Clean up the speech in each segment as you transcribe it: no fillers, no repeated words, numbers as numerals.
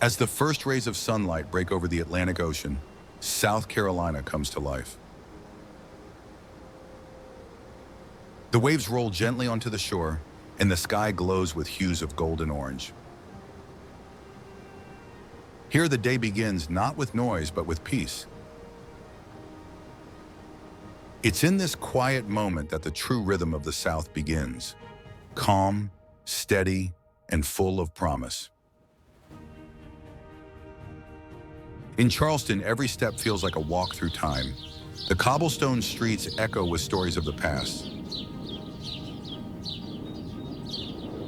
As the first rays of sunlight break over the Atlantic Ocean, South Carolina comes to life. The waves roll gently onto the shore, and the sky glows with hues of gold and orange. Here the day begins not with noise, but with peace. It's in this quiet moment that the true rhythm of the South begins, calm, steady, and full of promise. In Charleston, every step feels like a walk through time. The cobblestone streets echo with stories of the past.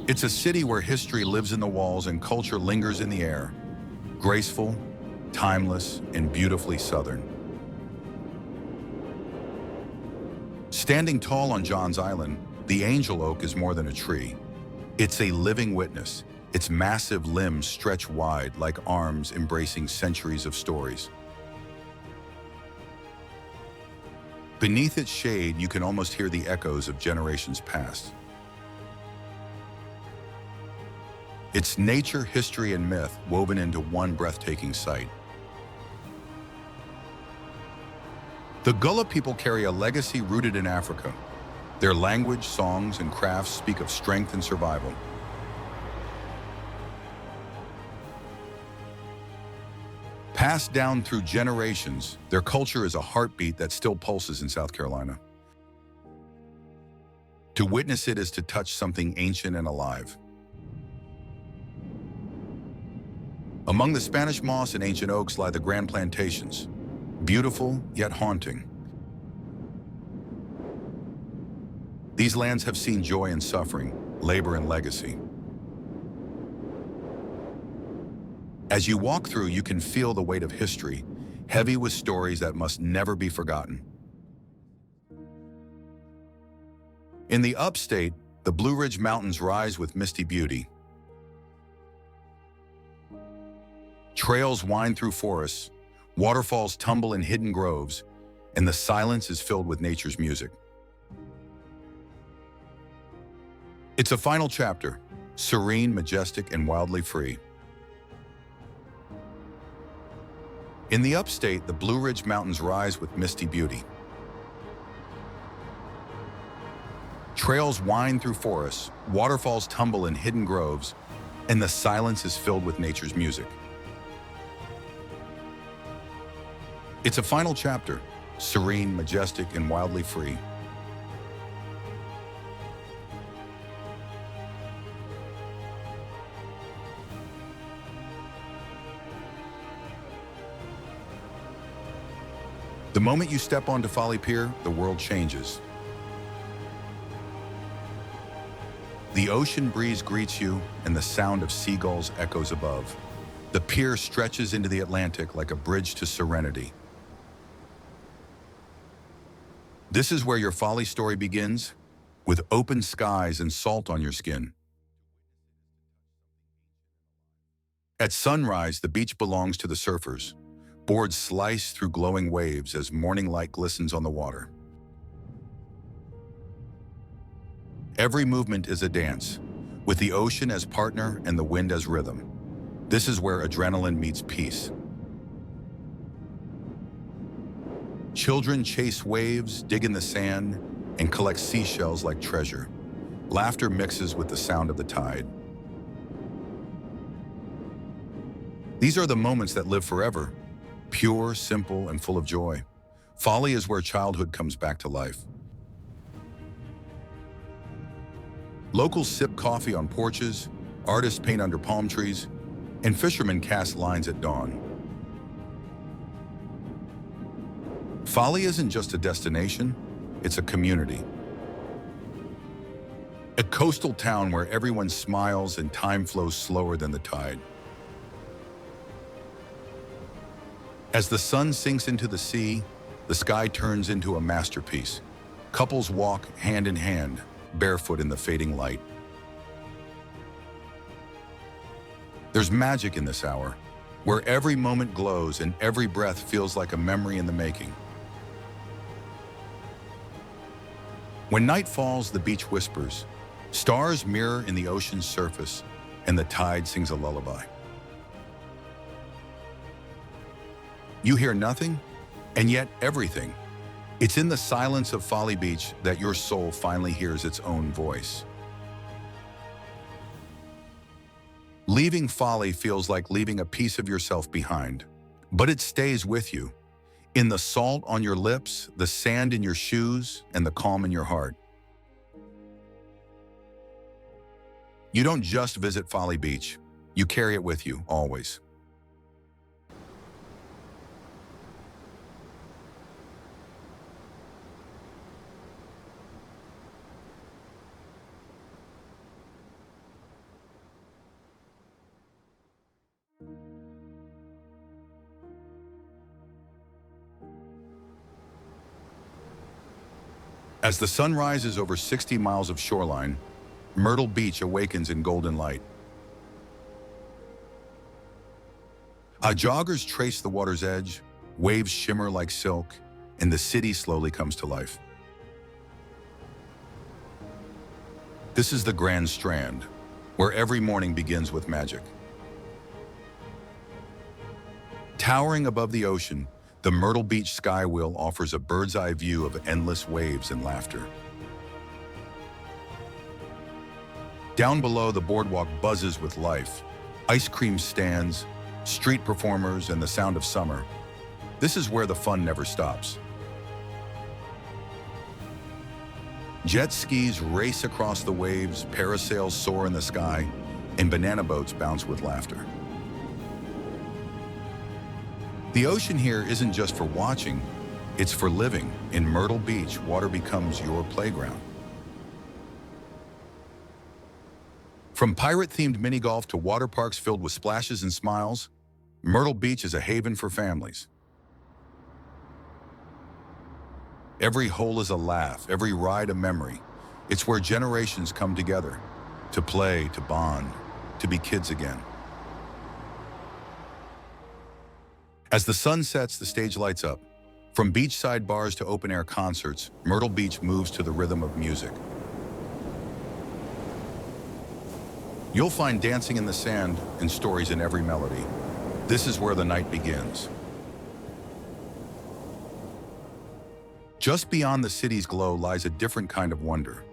It's a city where history lives in the walls and culture lingers in the air, graceful, timeless, and beautifully Southern. Standing tall on John's Island, the angel oak is more than a tree. It's a living witness. Its massive limbs stretch wide like arms embracing centuries of stories. Beneath its shade, you can almost hear the echoes of generations past. It's nature, history, and myth woven into one breathtaking sight. The Gullah people carry a legacy rooted in Africa. Their language, songs, and crafts speak of strength and survival. Passed down through generations, their culture is a heartbeat that still pulses in South Carolina. To witness it is to touch something ancient and alive. Among the Spanish moss and ancient oaks lie the grand plantations, beautiful yet haunting. These lands have seen joy and suffering, labor and legacy. As you walk through, you can feel the weight of history, heavy with stories that must never be forgotten. In the upstate, the Blue Ridge Mountains rise with misty beauty. Trails wind through forests, waterfalls tumble in hidden groves, and the silence is filled with nature's music. It's a final chapter, serene, majestic, and wildly free. In the upstate, the Blue Ridge Mountains rise with misty beauty. Trails wind through forests, waterfalls tumble in hidden groves, and the silence is filled with nature's music. It's a final chapter, serene, majestic, and wildly free. The moment you step onto Folly Pier, the world changes. The ocean breeze greets you, and the sound of seagulls echoes above. The pier stretches into the Atlantic like a bridge to serenity. This is where your Folly story begins, with open skies and salt on your skin. At sunrise, the beach belongs to the surfers. Boards slice through glowing waves as morning light glistens on the water. Every movement is a dance, with the ocean as partner and the wind as rhythm. This is where adrenaline meets peace. Children chase waves, dig in the sand, and collect seashells like treasure. Laughter mixes with the sound of the tide. These are the moments that live forever. Pure, simple, and full of joy. Folly is where childhood comes back to life. Locals sip coffee on porches, artists paint under palm trees, and fishermen cast lines at dawn. Folly isn't just a destination, it's a community. A coastal town where everyone smiles and time flows slower than the tide. As the sun sinks into the sea, the sky turns into a masterpiece. Couples walk hand in hand, barefoot in the fading light. There's magic in this hour, where every moment glows and every breath feels like a memory in the making. When night falls, the beach whispers. Stars mirror in the ocean's surface, and the tide sings a lullaby. You hear nothing, and yet everything. It's in the silence of Folly Beach that your soul finally hears its own voice. Leaving Folly feels like leaving a piece of yourself behind, but it stays with you. In the salt on your lips, the sand in your shoes, and the calm in your heart. You don't just visit Folly Beach, you carry it with you, always. As the sun rises over 60 miles of shoreline, Myrtle Beach awakens in golden light. Joggers trace the water's edge, waves shimmer like silk, and the city slowly comes to life. This is the Grand Strand, where every morning begins with magic. Towering above the ocean, the Myrtle Beach skywheel offers a bird's-eye view of endless waves and laughter. Down below, the boardwalk buzzes with life. Ice cream stands, street performers, and the sound of summer. This is where the fun never stops. Jet skis race across the waves, parasails soar in the sky, and banana boats bounce with laughter. The ocean here isn't just for watching, it's for living. In Myrtle Beach, water becomes your playground. From pirate-themed mini-golf to water parks filled with splashes and smiles, Myrtle Beach is a haven for families. Every hole is a laugh, every ride a memory. It's where generations come together, to play, to bond, to be kids again. As the sun sets, the stage lights up. From beachside bars to open-air concerts, Myrtle Beach moves to the rhythm of music. You'll find dancing in the sand and stories in every melody. This is where the night begins. Just beyond the city's glow lies a different kind of wonder.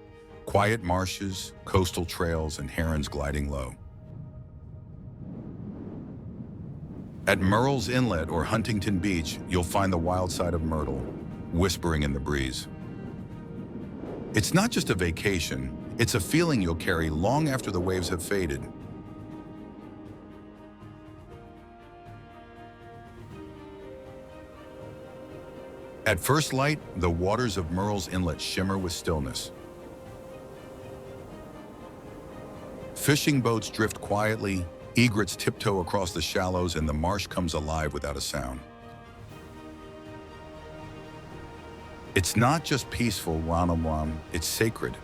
Quiet marshes, coastal trails, and herons gliding low. At Murrells Inlet or Huntington Beach, you'll find the wild side of Myrtle, whispering in the breeze. It's not just a vacation, it's a feeling you'll carry long after the waves have faded. At first light, the waters of Murrells Inlet shimmer with stillness. Fishing boats drift quietly, egrets tiptoe across the shallows, and the marsh comes alive without a sound. It's not just peaceful, wam, it's sacred,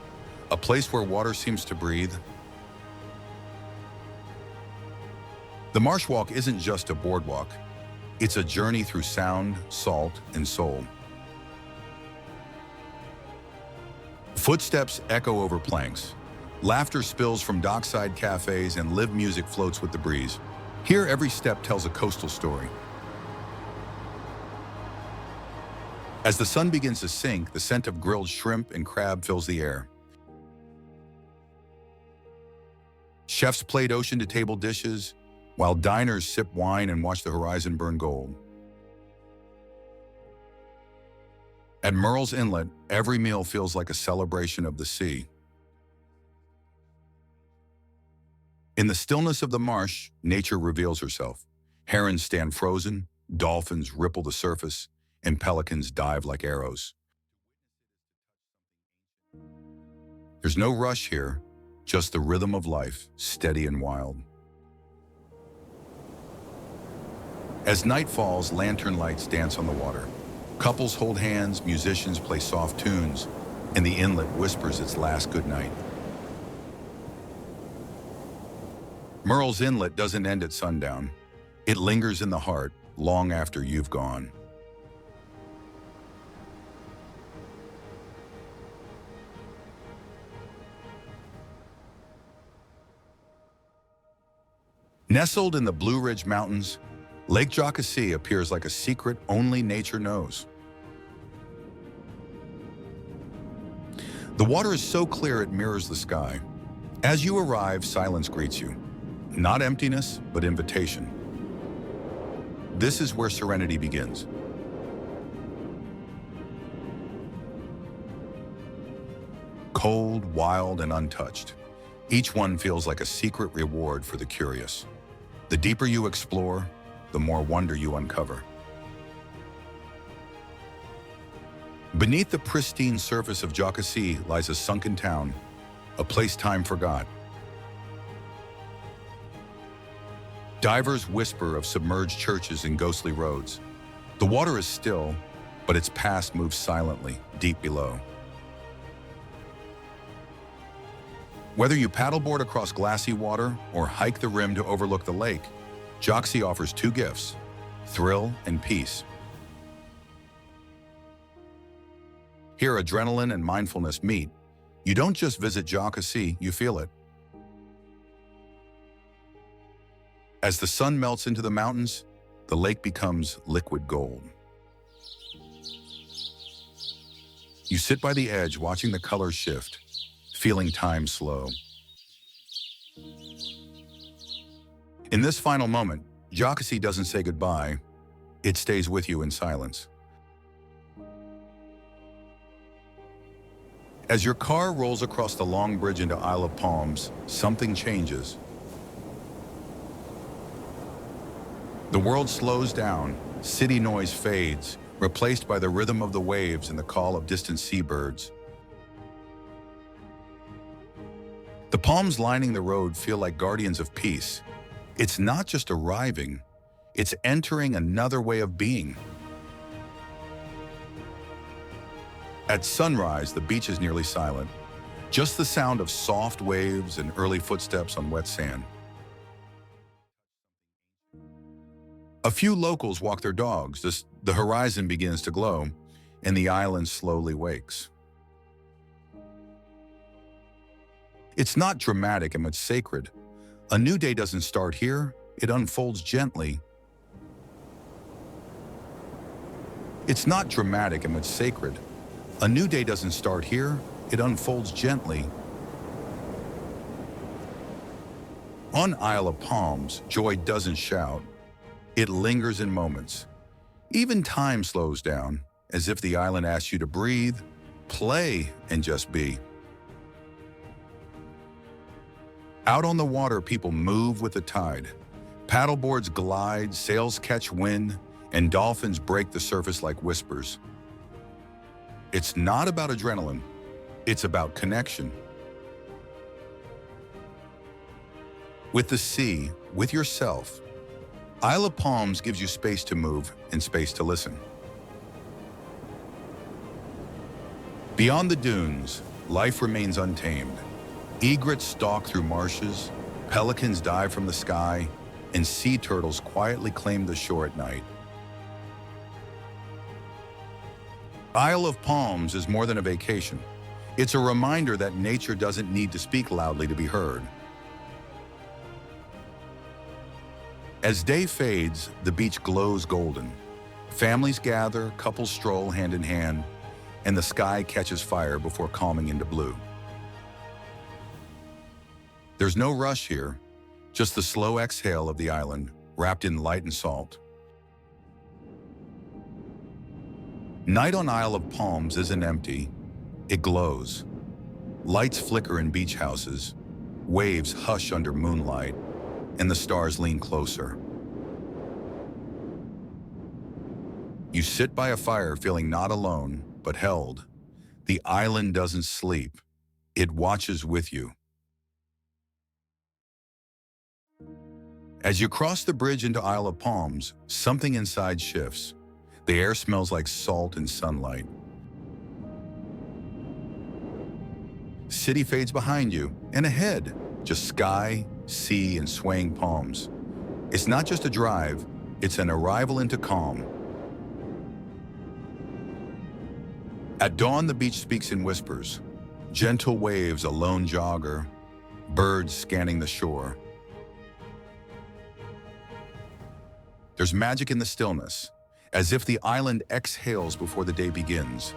a place where water seems to breathe. The Marsh Walk isn't just a boardwalk, it's a journey through sound, salt, and soul. Footsteps echo over planks. Laughter spills from dockside cafes, and live music floats with the breeze. Here, every step tells a coastal story. As the sun begins to sink, the scent of grilled shrimp and crab fills the air. Chefs plate ocean-to-table dishes, while diners sip wine and watch the horizon burn gold. At Murrells Inlet, every meal feels like a celebration of the sea. In the stillness of the marsh, nature reveals herself. Herons stand frozen, dolphins ripple the surface, and pelicans dive like arrows. There's no rush here, just the rhythm of life, steady and wild. As night falls, lantern lights dance on the water. Couples hold hands, musicians play soft tunes, and the inlet whispers its last goodnight. Murrells Inlet doesn't end at sundown. It lingers in the heart long after you've gone. Nestled in the Blue Ridge Mountains, Lake Jocassee appears like a secret only nature knows. The water is so clear it mirrors the sky. As you arrive, silence greets you. Not emptiness, but invitation. This is where serenity begins. Cold, wild, and untouched. Each one feels like a secret reward for the curious. The deeper you explore, the more wonder you uncover. Beneath the pristine surface of Jocassee lies a sunken town, a place time forgot. Divers whisper of submerged churches and ghostly roads. The water is still, but its past moves silently, deep below. Whether you paddleboard across glassy water or hike the rim to overlook the lake, Jocassee offers two gifts: thrill and peace. Here, adrenaline and mindfulness meet. You don't just visit Jocassee, you feel it. As the sun melts into the mountains, the lake becomes liquid gold. You sit by the edge watching the colors shift, feeling time slow. In this final moment, Jocassee doesn't say goodbye, it stays with you in silence. As your car rolls across the long bridge into Isle of Palms, something changes. The world slows down, city noise fades, replaced by the rhythm of the waves and the call of distant seabirds. The palms lining the road feel like guardians of peace. It's not just arriving, it's entering another way of being. At sunrise, the beach is nearly silent, just the sound of soft waves and early footsteps on wet sand. A few locals walk their dogs as the horizon begins to glow and the island slowly wakes. It's not dramatic and it's sacred. A new day doesn't start here, it unfolds gently. It's not dramatic and it's sacred. A new day doesn't start here, it unfolds gently. On Isle of Palms, joy doesn't shout. It lingers in moments. Even time slows down, as if the island asks you to breathe, play, and just be. Out on the water, people move with the tide. Paddleboards glide, sails catch wind, and dolphins break the surface like whispers. It's not about adrenaline, it's about connection. With the sea, with yourself, Isle of Palms gives you space to move and space to listen. Beyond the dunes, life remains untamed. Egrets stalk through marshes, pelicans dive from the sky, and sea turtles quietly claim the shore at night. Isle of Palms is more than a vacation. It's a reminder that nature doesn't need to speak loudly to be heard. As day fades, the beach glows golden. Families gather, couples stroll hand in hand, and the sky catches fire before calming into blue. There's no rush here, just the slow exhale of the island, wrapped in light and salt. Night on Isle of Palms isn't empty, it glows. Lights flicker in beach houses, waves hush under moonlight, and the stars lean closer. You sit by a fire feeling not alone, but held. The island doesn't sleep, it watches with you. As you cross the bridge into Isle of Palms, something inside shifts. The air smells like salt and sunlight. City fades behind you, and ahead, just sky, sea, and swaying palms. It's not just a drive, it's an arrival into calm. At dawn, the beach speaks in whispers. Gentle waves, a lone jogger, birds scanning the shore. There's magic in the stillness, as if the island exhales before the day begins.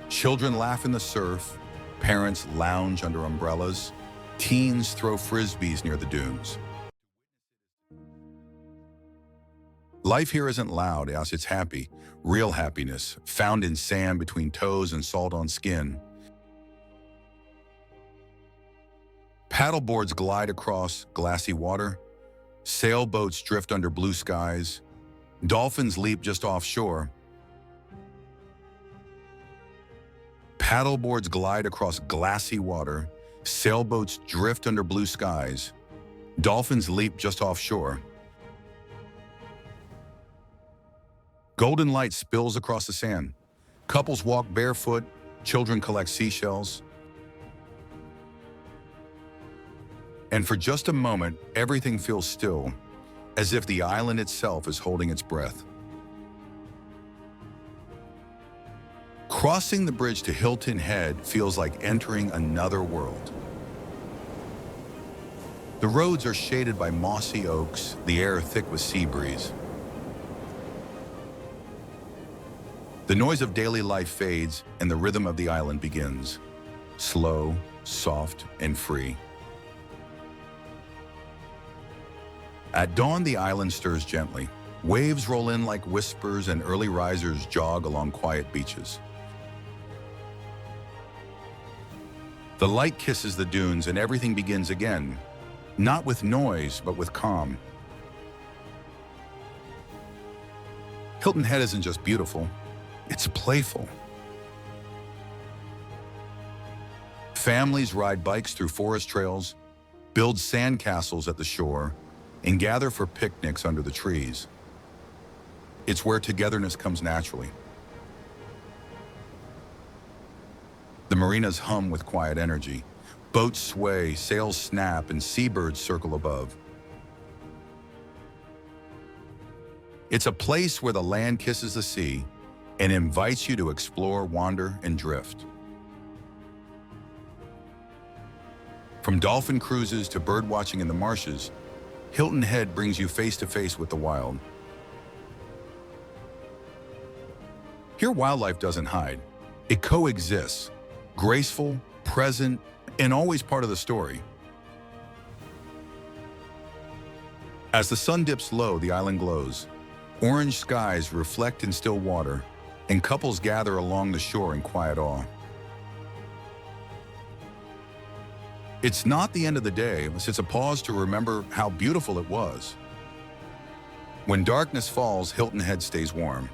Children laugh in the surf, parents lounge under umbrellas, teens throw frisbees near the dunes. Life here isn't loud as it's happy, real happiness, found in sand between toes and salt on skin. Paddleboards glide across glassy water, sailboats drift under blue skies, dolphins leap just offshore. Paddleboards glide across glassy water, sailboats drift under blue skies, dolphins leap just offshore. Golden light spills across the sand. Couples walk barefoot, children collect seashells. And for just a moment, everything feels still, as if the island itself is holding its breath. Crossing the bridge to Hilton Head feels like entering another world. The roads are shaded by mossy oaks, the air thick with sea breeze. The noise of daily life fades and the rhythm of the island begins, slow, soft, and free. At dawn, the island stirs gently. Waves roll in like whispers and early risers jog along quiet beaches. The light kisses the dunes and everything begins again, not with noise, but with calm. Hilton Head isn't just beautiful, it's playful. Families ride bikes through forest trails, build sandcastles at the shore, and gather for picnics under the trees. It's where togetherness comes naturally. The marinas hum with quiet energy. Boats sway, sails snap, and seabirds circle above. It's a place where the land kisses the sea and invites you to explore, wander, and drift. From dolphin cruises to bird watching in the marshes, Hilton Head brings you face to face with the wild. Here, wildlife doesn't hide. It coexists, graceful, present, and always part of the story. As the sun dips low, the island glows. Orange skies reflect in still water, and couples gather along the shore in quiet awe. It's not the end of the day, it's a pause to remember how beautiful it was. When darkness falls, Hilton Head stays warm.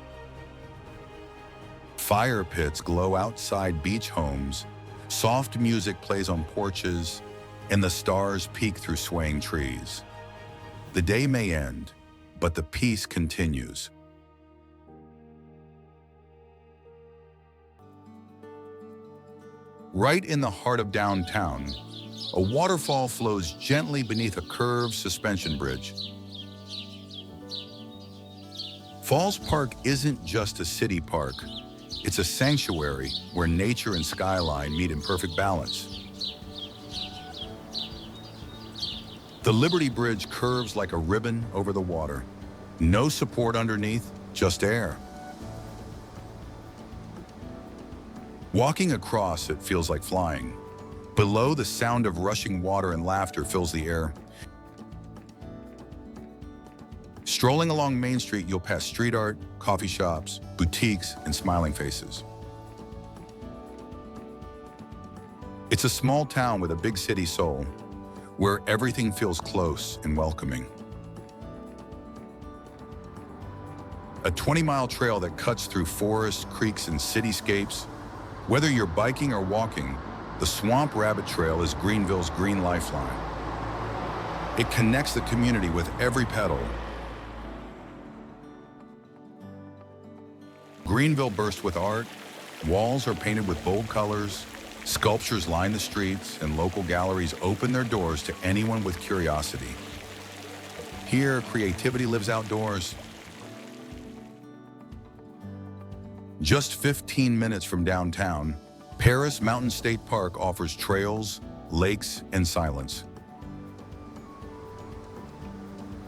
Fire pits glow outside beach homes, soft music plays on porches, and the stars peek through swaying trees. The day may end, but the peace continues. Right in the heart of downtown, a waterfall flows gently beneath a curved suspension bridge. Falls Park isn't just a city park. It's a sanctuary where nature and skyline meet in perfect balance. The Liberty Bridge curves like a ribbon over the water. No support underneath, just air. Walking across, it feels like flying. Below, the sound of rushing water and laughter fills the air. Strolling along Main Street, you'll pass street art, coffee shops, boutiques, and smiling faces. It's a small town with a big city soul, where everything feels close and welcoming. A 20-mile trail that cuts through forests, creeks, and cityscapes. Whether you're biking or walking, the Swamp Rabbit Trail is Greenville's green lifeline. It connects the community with every pedal. Greenville bursts with art. Walls are painted with bold colors. Sculptures line the streets, and local galleries open their doors to anyone with curiosity. Here, creativity lives outdoors. Just 15 minutes from downtown, Paris Mountain State Park offers trails, lakes, and silence.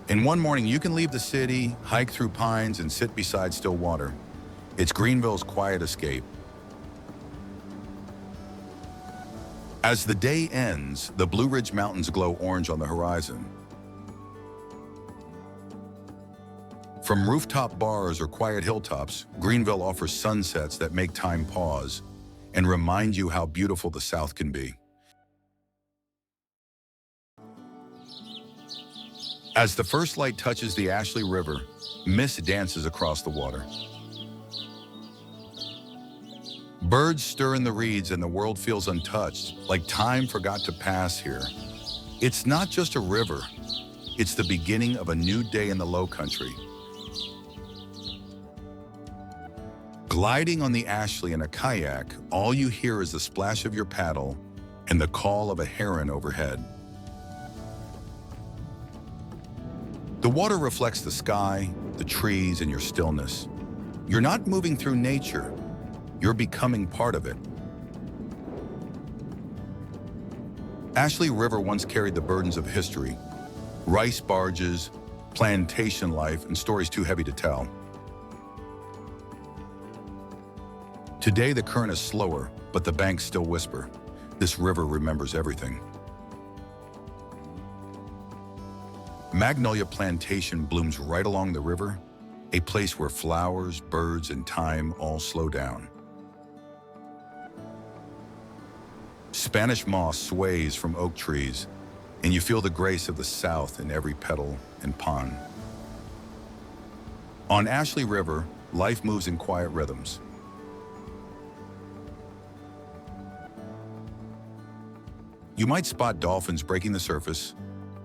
In one morning, you can leave the city, hike through pines, and sit beside still water. It's Greenville's quiet escape. As the day ends, the Blue Ridge Mountains glow orange on the horizon. From rooftop bars or quiet hilltops, Greenville offers sunsets that make time pause and remind you how beautiful the South can be. As the first light touches the Ashley River, mist dances across the water. Birds stir in the reeds and the world feels untouched, like time forgot to pass here. It's not just a river, it's the beginning of a new day in the Lowcountry. Gliding on the Ashley in a kayak, all you hear is the splash of your paddle and the call of a heron overhead. The water reflects the sky, the trees, and your stillness. You're not moving through nature, you're becoming part of it. Ashley River once carried the burdens of history, rice barges, plantation life, and stories too heavy to tell. Today, the current is slower, but the banks still whisper. This river remembers everything. Magnolia Plantation blooms right along the river, a place where flowers, birds, and time all slow down. Spanish moss sways from oak trees, and you feel the grace of the South in every petal and pond. On Ashley River, life moves in quiet rhythms. You might spot dolphins breaking the surface,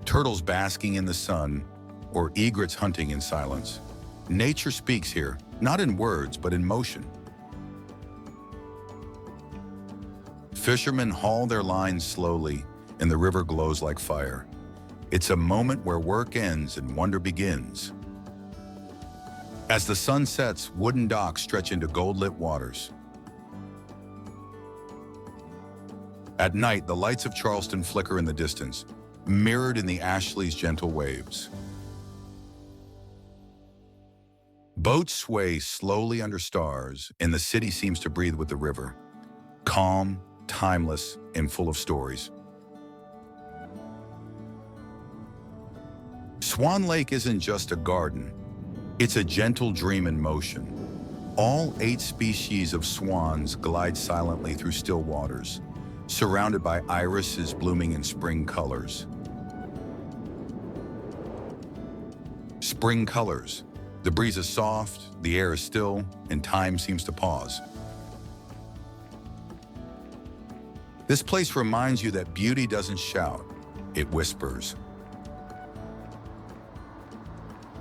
turtles basking in the sun, or egrets hunting in silence. Nature speaks here, not in words, but in motion. Fishermen haul their lines slowly, and the river glows like fire. It's a moment where work ends and wonder begins. As the sun sets, wooden docks stretch into gold-lit waters. At night, the lights of Charleston flicker in the distance, mirrored in the Ashley's gentle waves. Boats sway slowly under stars, and the city seems to breathe with the river, calm, timeless, and full of stories. Swan Lake isn't just a garden, it's a gentle dream in motion. All 8 species of swans glide silently through still waters, surrounded by irises blooming in spring colors. Spring colors. The breeze is soft, the air is still, and time seems to pause. This place reminds you that beauty doesn't shout, it whispers.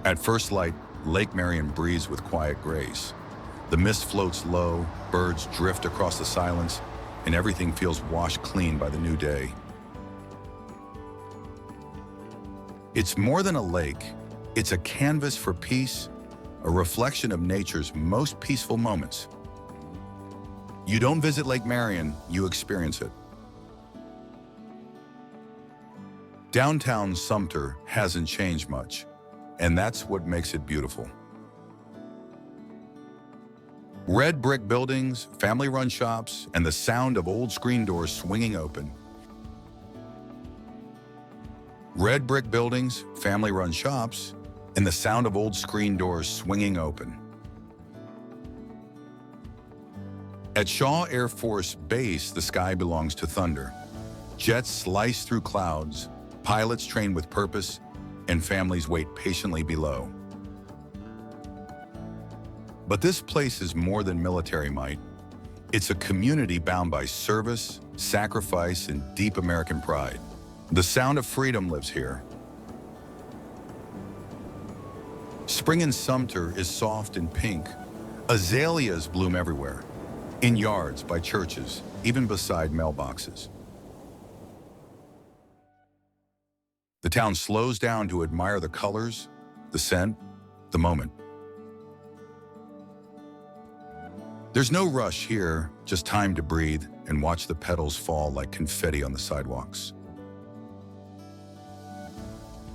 At first light, Lake Marion breathes with quiet grace. The mist floats low, birds drift across the silence, and everything feels washed clean by the new day. It's more than a lake, it's a canvas for peace, a reflection of nature's most peaceful moments. You don't visit Lake Marion, you experience it. Downtown Sumter hasn't changed much, and that's what makes it beautiful. Red brick buildings, family-run shops, and the sound of old screen doors swinging open. Red brick buildings, family-run shops, and the sound of old screen doors swinging open. At Shaw Air Force Base, the sky belongs to thunder. Jets slice through clouds, pilots train with purpose, and families wait patiently below. But this place is more than military might. It's a community bound by service, sacrifice, and deep American pride. The sound of freedom lives here. Spring in Sumter is soft and pink. Azaleas bloom everywhere, in yards, by churches, even beside mailboxes. The town slows down to admire the colors, the scent, the moment. There's no rush here, just time to breathe and watch the petals fall like confetti on the sidewalks.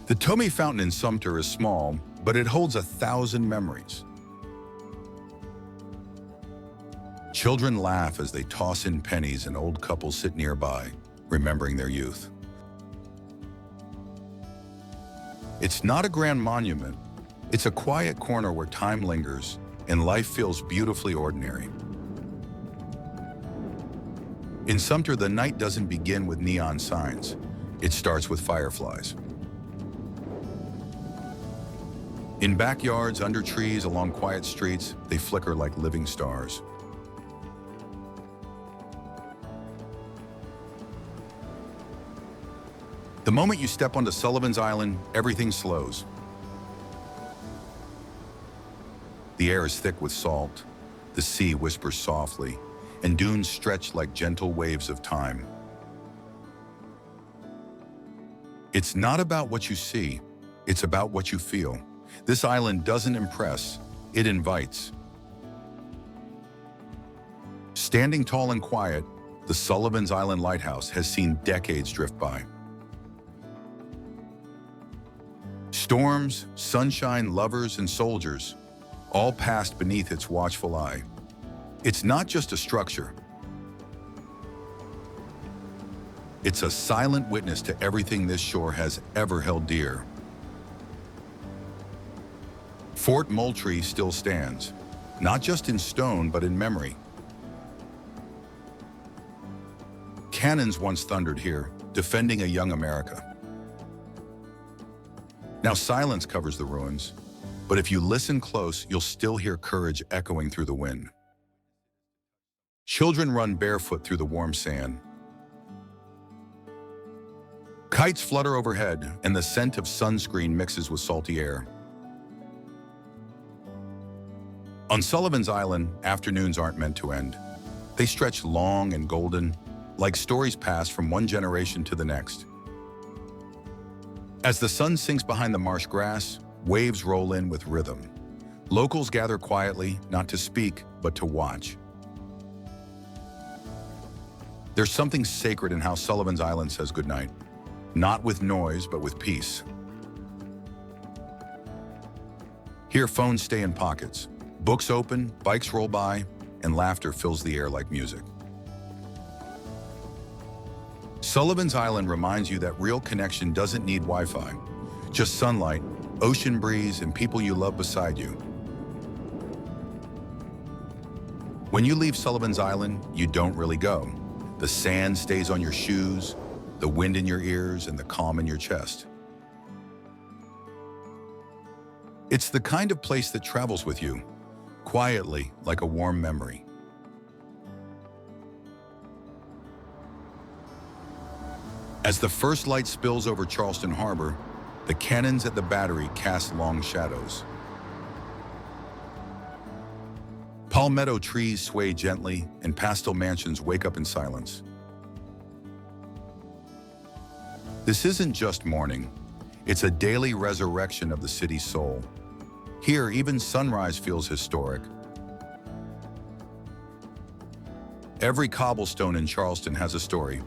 The Tommy Fountain in Sumter is small, but it holds 1,000 memories. Children laugh as they toss in pennies and old couples sit nearby, remembering their youth. It's not a grand monument. It's a quiet corner where time lingers and life feels beautifully ordinary. In Sumter, the night doesn't begin with neon signs. It starts with fireflies. In backyards, under trees, along quiet streets, they flicker like living stars. The moment you step onto Sullivan's Island, everything slows. The air is thick with salt, the sea whispers softly, and dunes stretch like gentle waves of time. It's not about what you see, it's about what you feel. This island doesn't impress, it invites. Standing tall and quiet, the Sullivan's Island Lighthouse has seen decades drift by. Storms, sunshine, lovers, and soldiers, all passed beneath its watchful eye. It's not just a structure. It's a silent witness to everything this shore has ever held dear. Fort Moultrie still stands, not just in stone, but in memory. Cannons once thundered here, defending a young America. Now silence covers the ruins, but if you listen close, you'll still hear courage echoing through the wind. Children run barefoot through the warm sand. Kites flutter overhead, and the scent of sunscreen mixes with salty air. On Sullivan's Island, afternoons aren't meant to end. They stretch long and golden, like stories passed from one generation to the next. As the sun sinks behind the marsh grass, waves roll in with rhythm. Locals gather quietly, not to speak, but to watch. There's something sacred in how Sullivan's Island says goodnight. Not with noise, but with peace. Here, phones stay in pockets. Books open, bikes roll by, and laughter fills the air like music. Sullivan's Island reminds you that real connection doesn't need Wi-Fi. Just sunlight, ocean breeze, and people you love beside you. When you leave Sullivan's Island, you don't really go. The sand stays on your shoes, the wind in your ears, and the calm in your chest. It's the kind of place that travels with you, quietly, like a warm memory. As the first light spills over Charleston Harbor, the cannons at the battery cast long shadows. Palmetto trees sway gently, and pastel mansions wake up in silence. This isn't just morning. It's a daily resurrection of the city's soul. Here, even sunrise feels historic. Every cobblestone in Charleston has a story.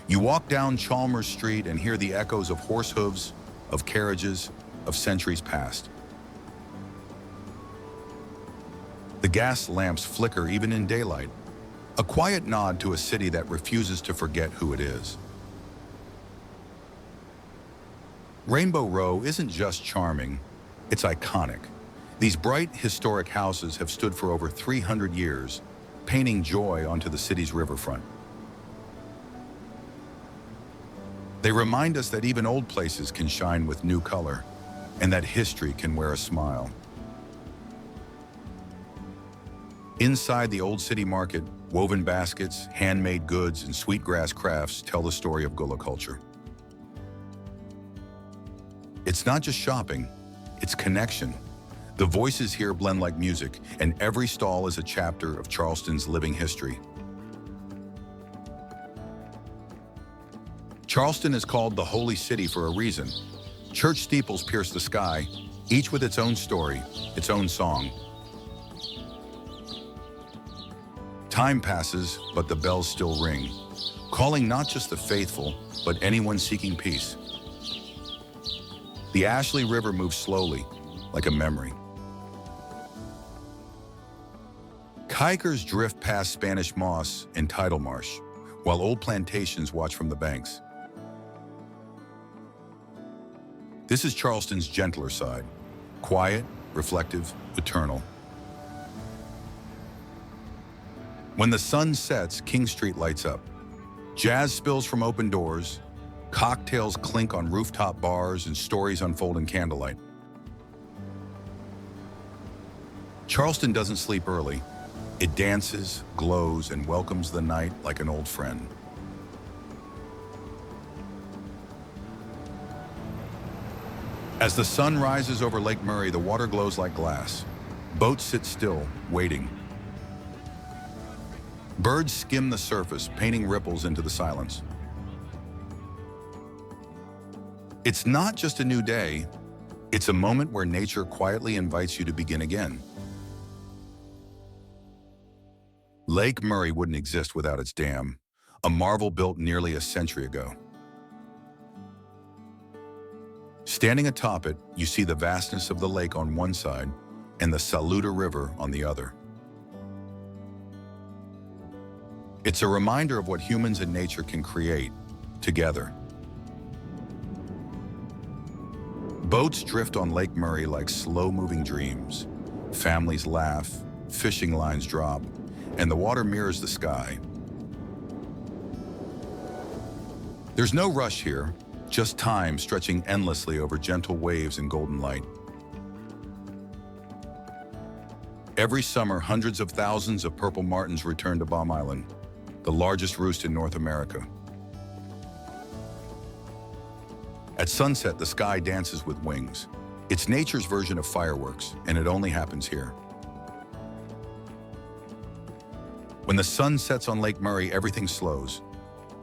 You walk down Chalmers Street and hear the echoes of horse hooves, of carriages, of centuries past. The gas lamps flicker even in daylight, a quiet nod to a city that refuses to forget who it is. Rainbow Row isn't just charming, it's iconic. These bright, historic houses have stood for over 300 years, painting joy onto the city's riverfront. They remind us that even old places can shine with new color, and that history can wear a smile. Inside the Old City Market, woven baskets, handmade goods, and sweetgrass crafts tell the story of Gullah culture. It's not just shopping, it's connection. The voices here blend like music, and every stall is a chapter of Charleston's living history. Charleston is called the Holy City for a reason. Church steeples pierce the sky, each with its own story, its own song. Time passes, but the bells still ring, calling not just the faithful, but anyone seeking peace. The Ashley River moves slowly, like a memory. Kayakers drift past Spanish moss and tidal marsh, while old plantations watch from the banks. This is Charleston's gentler side, quiet, reflective, eternal. When the sun sets, King Street lights up. Jazz spills from open doors, cocktails clink on rooftop bars, and stories unfold in candlelight. Charleston doesn't sleep early. It dances, glows, and welcomes the night like an old friend. As the sun rises over Lake Murray, the water glows like glass. Boats sit still, waiting. Birds skim the surface, painting ripples into the silence. It's not just a new day, it's a moment where nature quietly invites you to begin again. Lake Murray wouldn't exist without its dam, a marvel built nearly a century ago. Standing atop it, you see the vastness of the lake on one side and the Saluda River on the other. It's a reminder of what humans and nature can create together. Boats drift on Lake Murray like slow-moving dreams. Families laugh, fishing lines drop, and the water mirrors the sky. There's no rush here, just time stretching endlessly over gentle waves and golden light. Every summer, hundreds of thousands of purple martins return to Baum Island, the largest roost in North America. At sunset, the sky dances with wings. It's nature's version of fireworks, and it only happens here. When the sun sets on Lake Murray, everything slows.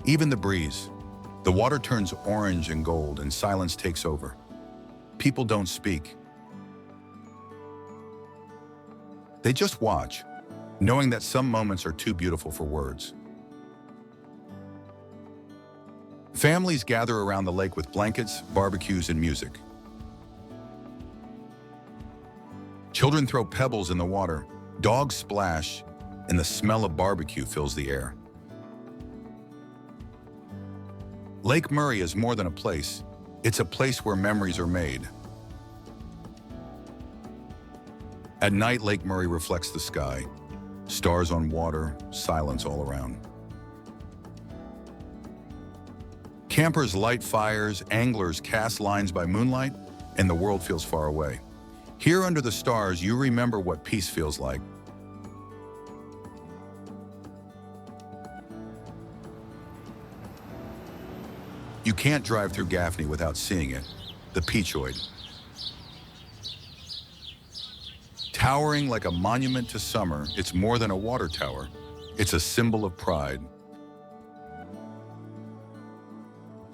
Even the breeze. The water turns orange and gold, and silence takes over. People don't speak. They just watch, knowing that some moments are too beautiful for words. Families gather around the lake with blankets, barbecues, and music. Children throw pebbles in the water, dogs splash, and the smell of barbecue fills the air. Lake Murray is more than a place. It's a place where memories are made. At night, Lake Murray reflects the sky. Stars on water, silence all around. Campers light fires, anglers cast lines by moonlight, and the world feels far away. Here under the stars, you remember what peace feels like. You can't drive through Gaffney without seeing it, the Peachoid. Towering like a monument to summer, it's more than a water tower. It's a symbol of pride.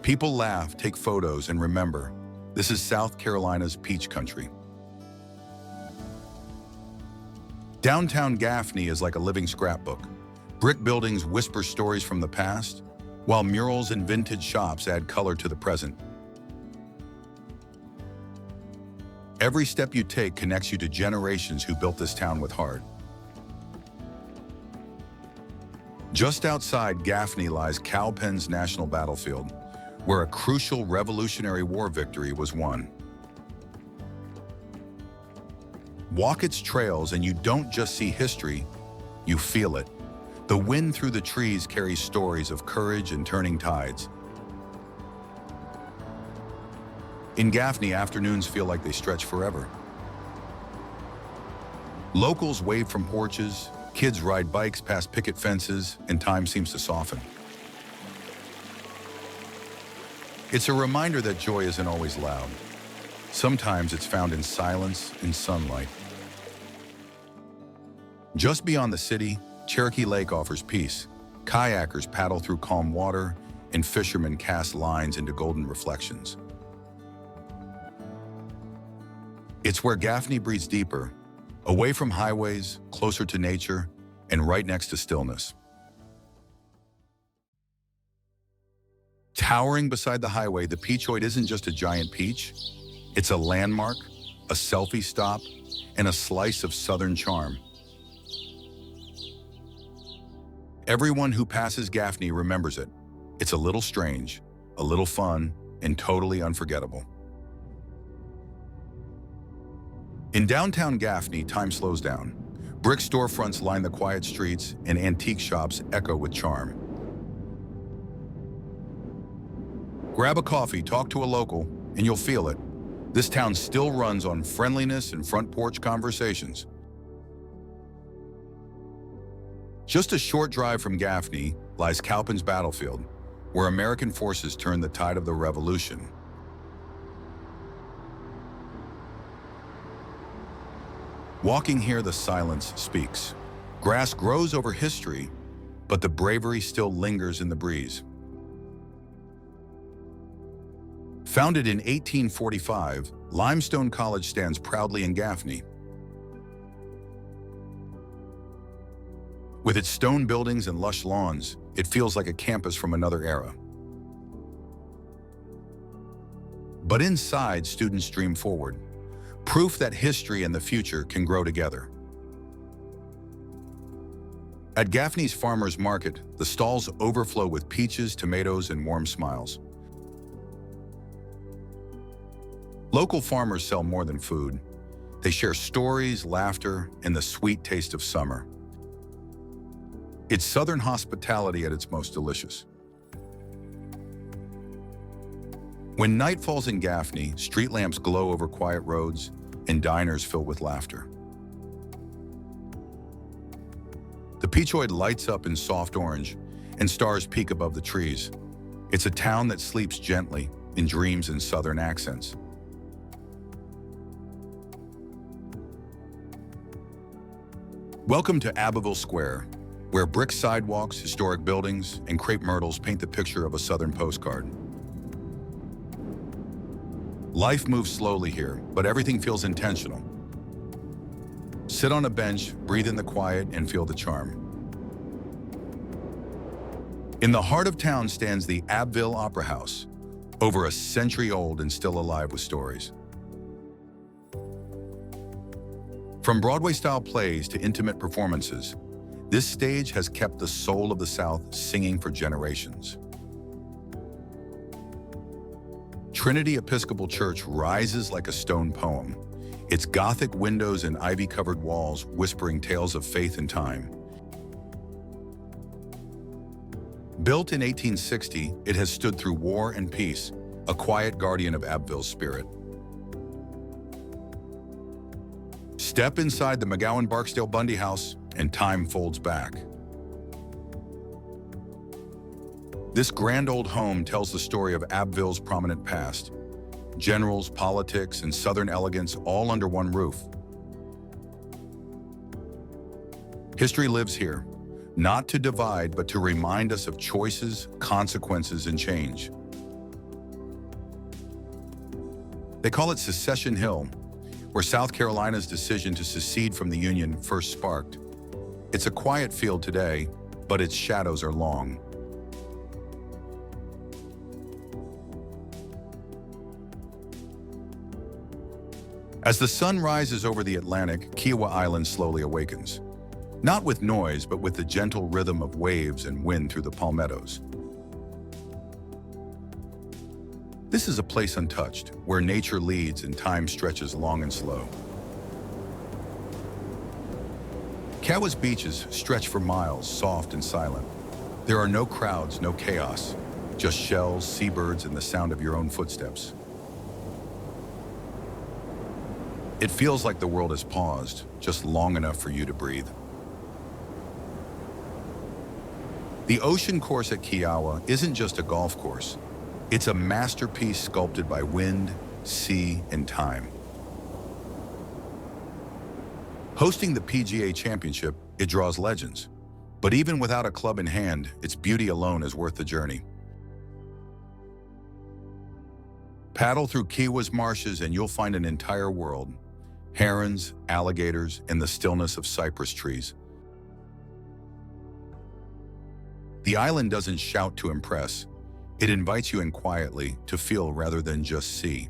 People laugh, take photos, and remember, this is South Carolina's peach country. Downtown Gaffney is like a living scrapbook. Brick buildings whisper stories from the past, while murals and vintage shops add color to the present. Every step you take connects you to generations who built this town with heart. Just outside Gaffney lies Cowpens National Battlefield, where a crucial Revolutionary War victory was won. Walk its trails and you don't just see history, you feel it. The wind through the trees carries stories of courage and turning tides. In Gaffney, afternoons feel like they stretch forever. Locals wave from porches, kids ride bikes past picket fences, and time seems to soften. It's a reminder that joy isn't always loud. Sometimes it's found in silence and sunlight. Just beyond the city, Cherokee Lake offers peace. Kayakers paddle through calm water, and fishermen cast lines into golden reflections. It's where Gaffney breathes deeper, away from highways, closer to nature, and right next to stillness. Towering beside the highway, the Peachoid isn't just a giant peach, It's a landmark, a selfie stop, and a slice of southern charm. Everyone who passes Gaffney remembers it. It's a little strange, a little fun, and totally unforgettable. In downtown Gaffney, time slows down. Brick storefronts line the quiet streets, and antique shops echo with charm. Grab a coffee, talk to a local, and you'll feel it. This town still runs on friendliness and front porch conversations. Just a short drive from Gaffney lies Cowpens Battlefield, where American forces turned the tide of the Revolution. Walking here, the silence speaks. Grass grows over history, but the bravery still lingers in the breeze. Founded in 1845, Limestone College stands proudly in Gaffney. With its stone buildings and lush lawns, it feels like a campus from another era. But inside, students dream forward, proof that history and the future can grow together. At Gaffney's Farmers Market, the stalls overflow with peaches, tomatoes, and warm smiles. Local farmers sell more than food. They share stories, laughter, and the sweet taste of summer. It's Southern hospitality at its most delicious. When night falls in Gaffney, street lamps glow over quiet roads and diners fill with laughter. The Peachoid lights up in soft orange and stars peek above the trees. It's a town that sleeps gently and dreams in Southern accents. Welcome to Abbeville Square, where brick sidewalks, historic buildings, and crepe myrtles paint the picture of a Southern postcard. Life moves slowly here, but everything feels intentional. Sit on a bench, breathe in the quiet, and feel the charm. In the heart of town stands the Abbeville Opera House, over a century old and still alive with stories. From Broadway-style plays to intimate performances, this stage has kept the soul of the South singing for generations. Trinity Episcopal Church rises like a stone poem, its Gothic windows and ivy-covered walls whispering tales of faith and time. Built in 1860, it has stood through war and peace, a quiet guardian of Abbeville's spirit. Step inside the McGowan-Barksdale-Bundy House, and time folds back. This grand old home tells the story of Abbeville's prominent past. Generals, politics, and Southern elegance all under one roof. History lives here, not to divide, but to remind us of choices, consequences, and change. They call it Secession Hill, where South Carolina's decision to secede from the Union first sparked. It's a quiet field today, but its shadows are long. As the sun rises over the Atlantic, Kiawah Island slowly awakens. Not with noise, but with the gentle rhythm of waves and wind through the palmettos. This is a place untouched, where nature leads and time stretches long and slow. Kiawah's beaches stretch for miles, soft and silent. There are no crowds, no chaos, just shells, seabirds, and the sound of your own footsteps. It feels like the world has paused, just long enough for you to breathe. The ocean course at Kiawah isn't just a golf course. It's a masterpiece sculpted by wind, sea, and time. Hosting the PGA Championship, it draws legends. But even without a club in hand, its beauty alone is worth the journey. Paddle through Kiawah's marshes and you'll find an entire world. Herons, alligators, and the stillness of cypress trees. The island doesn't shout to impress. It invites you in quietly to feel rather than just see.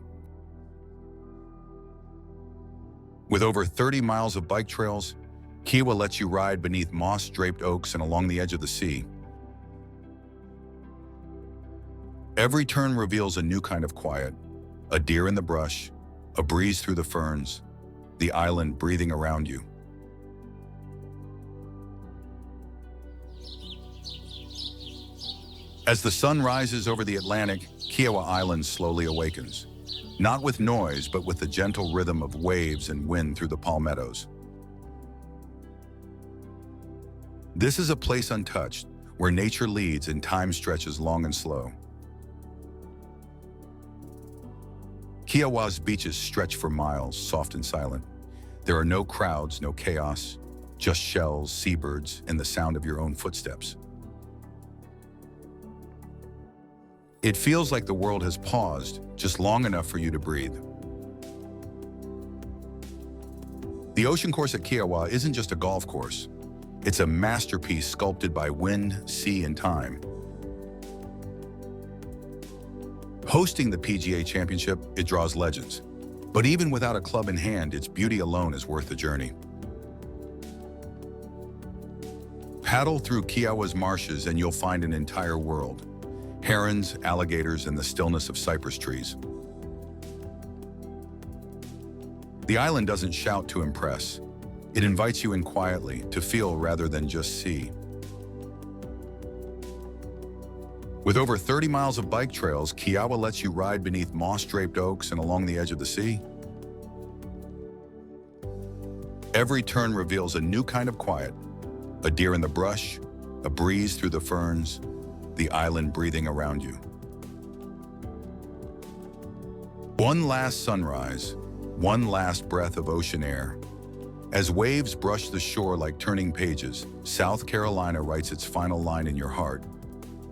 With over 30 miles of bike trails, Kiawah lets you ride beneath moss-draped oaks and along the edge of the sea. Every turn reveals a new kind of quiet, a deer in the brush, a breeze through the ferns, the island breathing around you. As the sun rises over the Atlantic, Kiawah Island slowly awakens, not with noise, but with the gentle rhythm of waves and wind through the palmettos. This is a place untouched, where nature leads and time stretches long and slow. Kiawah's beaches stretch for miles, soft and silent. There are no crowds, no chaos, just shells, seabirds, and the sound of your own footsteps. It feels like the world has paused, just long enough for you to breathe. The ocean course at Kiawah isn't just a golf course. It's a masterpiece sculpted by wind, sea, and time. Hosting the PGA Championship, it draws legends. But even without a club in hand, its beauty alone is worth the journey. Paddle through Kiawah's marshes and you'll find an entire world. Herons, alligators, and the stillness of cypress trees. The island doesn't shout to impress. It invites you in quietly, to feel rather than just see. With over 30 miles of bike trails, Kiawah lets you ride beneath moss-draped oaks and along the edge of the sea. Every turn reveals a new kind of quiet, a deer in the brush, a breeze through the ferns, the island breathing around you. One last sunrise, one last breath of ocean air. As waves brush the shore like turning pages, South Carolina writes its final line in your heart.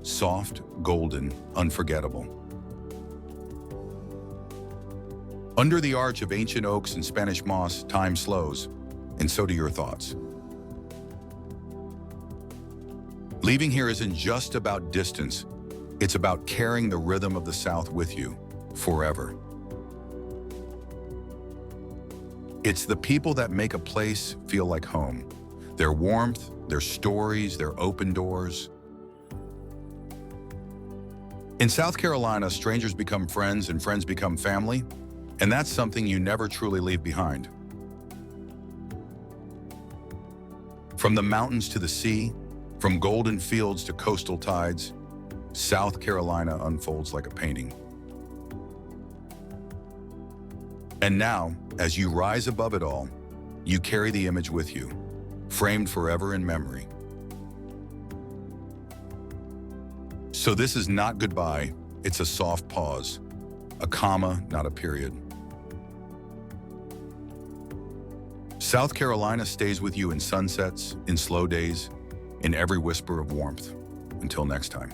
Soft, golden, unforgettable. Under the arch of ancient oaks and Spanish moss, time slows, and so do your thoughts. Leaving here isn't just about distance, it's about carrying the rhythm of the South with you, forever. It's the people that make a place feel like home. Their warmth, their stories, their open doors. In South Carolina, strangers become friends and friends become family, and that's something you never truly leave behind. From the mountains to the sea, from golden fields to coastal tides, South Carolina unfolds like a painting. And now, as you rise above it all, you carry the image with you, framed forever in memory. So this is not goodbye, it's a soft pause, a comma, not a period. South Carolina stays with you in sunsets, in slow days, in every whisper of warmth. Until next time.